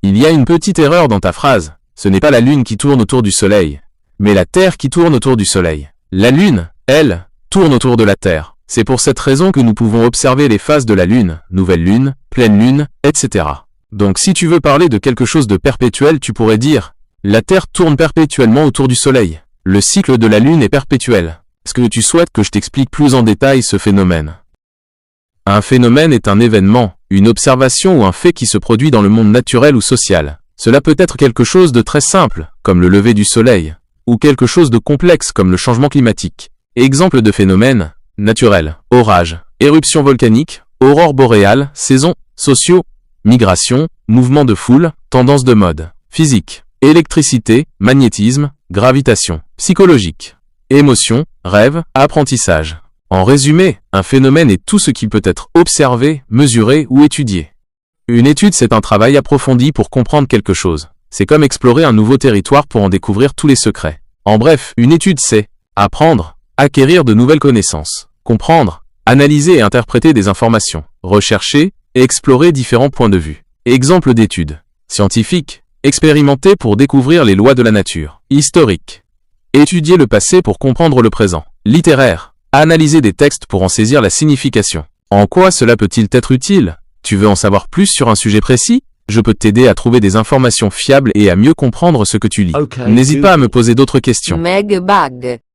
Il y a une petite erreur dans ta phrase. Ce n'est pas la Lune qui tourne autour du Soleil, mais la Terre qui tourne autour du Soleil. La Lune, elle, tourne autour de la Terre. C'est pour cette raison que nous pouvons observer les phases de la Lune, nouvelle Lune, pleine Lune, etc. Donc si tu veux parler de quelque chose de perpétuel, tu pourrais dire « La Terre tourne perpétuellement autour du Soleil. Le cycle de la Lune est perpétuel. » Est-ce que tu souhaites que je t'explique plus en détail ce phénomène? Un phénomène est un événement, une observation ou un fait qui se produit dans le monde naturel ou social. Cela peut être quelque chose de très simple, comme le lever du soleil, ou quelque chose de complexe comme le changement climatique. Exemple de phénomènes naturels, orage, éruption volcanique, aurore boréale, saisons, sociaux, migration, mouvement de foule, tendance de mode, physique, électricité, magnétisme, gravitation, psychologique, émotion, rêve, apprentissage. En résumé, un phénomène est tout ce qui peut être observé, mesuré ou étudié. Une étude, c'est un travail approfondi pour comprendre quelque chose. C'est comme explorer un nouveau territoire pour en découvrir tous les secrets. En bref, une étude, c'est apprendre, acquérir de nouvelles connaissances, comprendre, analyser et interpréter des informations, rechercher et explorer différents points de vue. Exemple d'étude. Scientifique, expérimenter pour découvrir les lois de la nature. Historique, étudier le passé pour comprendre le présent. Littéraire, analyser des textes pour en saisir la signification. En quoi cela peut-il être utile? Tu veux en savoir plus sur un sujet précis? Je peux t'aider à trouver des informations fiables et à mieux comprendre ce que tu lis. N'hésite pas à me poser d'autres questions. Megbag.